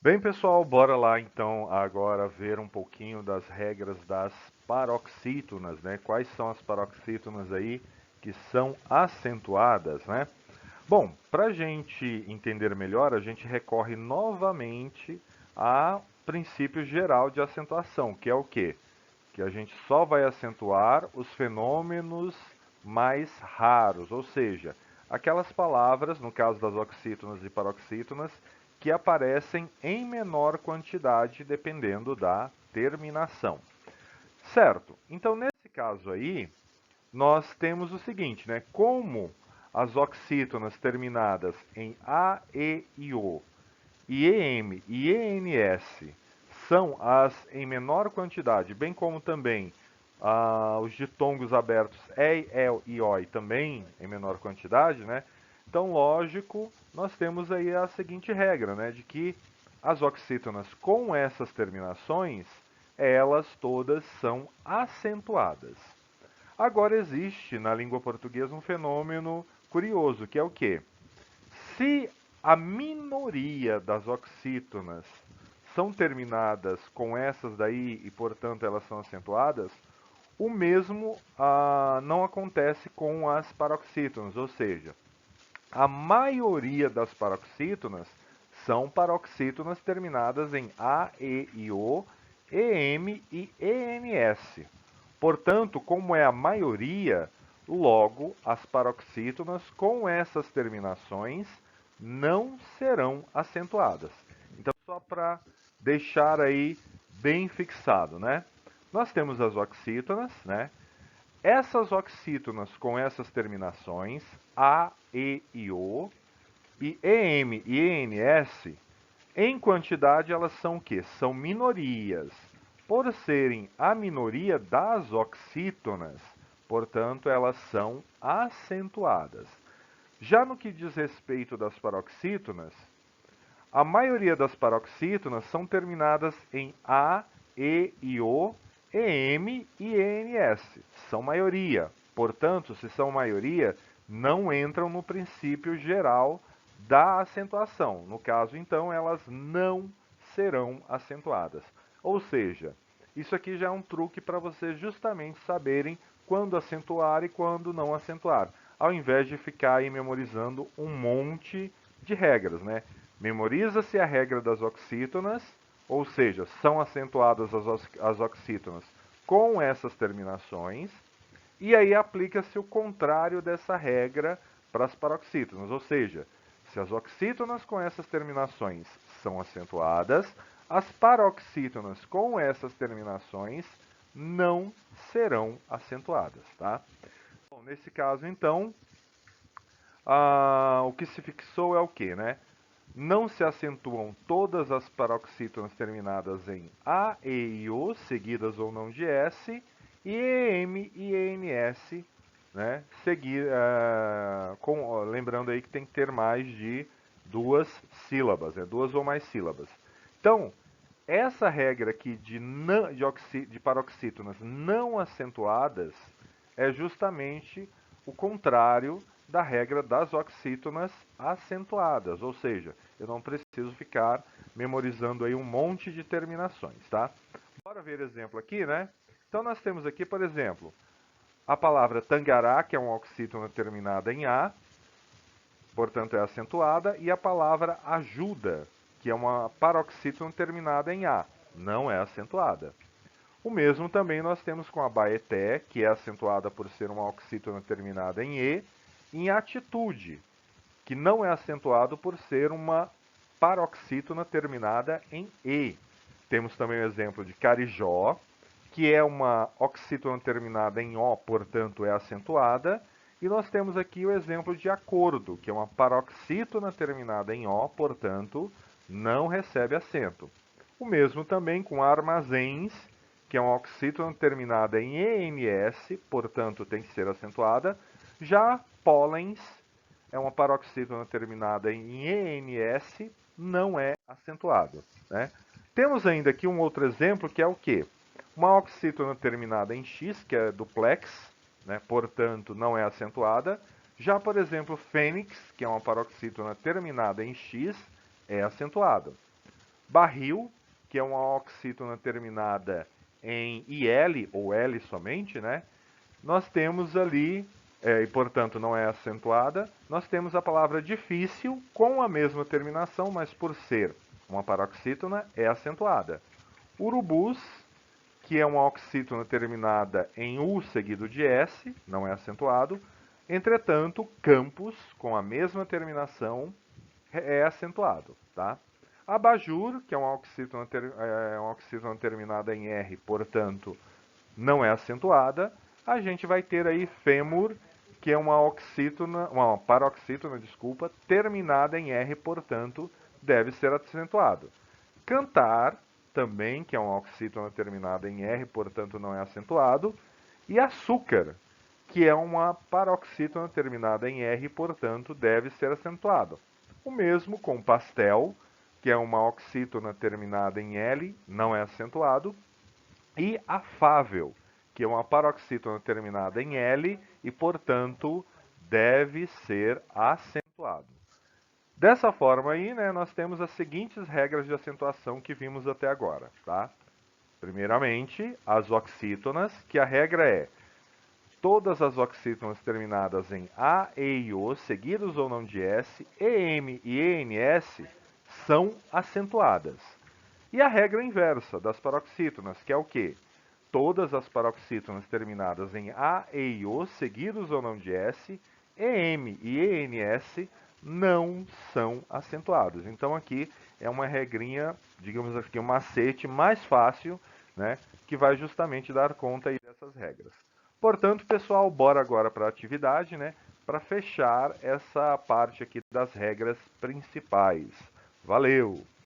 Bem, pessoal, bora lá então agora ver um pouquinho das regras das paroxítonas, né? Quais são as paroxítonas aí que são acentuadas, né? Bom, para a gente entender melhor, a gente recorre novamente a princípio geral de acentuação, que é o quê? Que a gente só vai acentuar os fenômenos mais raros, ou seja, aquelas palavras, no caso das oxítonas e paroxítonas, que aparecem em menor quantidade dependendo da terminação. Certo, então nesse caso aí, nós temos o seguinte, né? Como as oxítonas terminadas em A, E e O e EM e ENS são as em menor quantidade, bem como também os ditongos abertos EI, EL e OI também em menor quantidade, né? Então, lógico, nós temos aí a seguinte regra, né, de que as oxítonas com essas terminações, elas todas são acentuadas. Agora existe na língua portuguesa um fenômeno curioso, que é o quê? Se a minoria das oxítonas são terminadas com essas daí e, portanto, elas são acentuadas, o mesmo não acontece com as paroxítonas, ou seja, a maioria das paroxítonas são paroxítonas terminadas em A, E e O, EM e ENS. Portanto, como é a maioria, logo as paroxítonas com essas terminações não serão acentuadas. Então, só para deixar aí bem fixado, né? Nós temos as oxítonas, né? Essas oxítonas com essas terminações, A, E e O, e EM e ENS, em quantidade elas são o quê? São minorias. Por serem a minoria das oxítonas, portanto, elas são acentuadas. Já no que diz respeito das paroxítonas, a maioria das paroxítonas são terminadas em A, E e O, EM e ENS. São maioria. Portanto, se são maioria, não entram no princípio geral da acentuação. No caso, então, elas não serão acentuadas. Ou seja, isso aqui já é um truque para vocês justamente saberem quando acentuar e quando não acentuar, ao invés de ficar aí memorizando um monte de regras, né? Memoriza-se a regra das oxítonas, ou seja, são acentuadas as oxítonas com essas terminações, e aí aplica-se o contrário dessa regra para as paroxítonas, ou seja, se as oxítonas com essas terminações são acentuadas, as paroxítonas com essas terminações não serão acentuadas, tá? Bom, nesse caso, então, o que se fixou é o que, né? Não se acentuam todas as paroxítonas terminadas em A, E e O, seguidas ou não de S, e EM e ENS, né? Lembrando aí que tem que ter mais de duas sílabas, né? Duas ou mais sílabas. Então, essa regra aqui de paroxítonas não acentuadas é justamente o contrário da regra das oxítonas acentuadas, ou seja, eu não preciso ficar memorizando aí um monte de terminações, tá? Bora ver exemplo aqui, né? Então nós temos aqui, por exemplo, a palavra tangará, que é uma oxítona terminada em A, portanto é acentuada, e a palavra ajuda, que é uma paroxítona terminada em A, não é acentuada. O mesmo também nós temos com a baeté, que é acentuada por ser uma oxítona terminada em E, em atitude, que não é acentuado por ser uma paroxítona terminada em E. Temos também o exemplo de carijó, que é uma oxítona terminada em O, portanto é acentuada. E nós temos aqui o exemplo de acordo, que é uma paroxítona terminada em O, portanto não recebe acento. O mesmo também com armazéns, que é uma oxítona terminada em ENS, portanto tem que ser acentuada. Já pólens é uma paroxítona terminada em ENS, não é acentuado, né? Temos ainda aqui um outro exemplo que é o quê? Uma oxítona terminada em X, que é duplex, né? Portanto não é acentuada. Já, por exemplo, fênix, que é uma paroxítona terminada em X, é acentuada. Barril, que é uma oxítona terminada em IL, ou L somente, né? Nós temos ali, e portanto não é acentuada, nós temos a palavra difícil com a mesma terminação, mas por ser uma paroxítona, é acentuada. Urubus, que é uma oxítona terminada em U seguido de S, não é acentuado. Entretanto, campus, com a mesma terminação, é acentuado, tá? Abajur, que é uma oxítona terminada em R, portanto, não é acentuada. A gente vai ter aí fêmur, que é uma paroxítona, desculpa, terminada em R, portanto, deve ser acentuado. Cantar, também, que é uma oxítona terminada em R, portanto, não é acentuado. E açúcar, que é uma paroxítona terminada em R, portanto, deve ser acentuado. O mesmo com pastel, que é uma oxítona terminada em L, não é acentuado. E afável, que é uma paroxítona terminada em L e, portanto, deve ser acentuado. Dessa forma aí, né, nós temos as seguintes regras de acentuação que vimos até agora, tá? Primeiramente, as oxítonas, que a regra é todas as oxítonas terminadas em A, E e O, seguidos ou não de S, EM e ENS, são acentuadas. E a regra inversa das paroxítonas, que é o quê? Todas as paroxítonas terminadas em A, E e O, seguidos ou não de S, EM e ENS, não são acentuados. Então aqui é uma regrinha, digamos aqui, um macete mais fácil, né, que vai justamente dar conta aí dessas regras. Portanto, pessoal, bora agora para a atividade, né, para fechar essa parte aqui das regras principais. Valeu!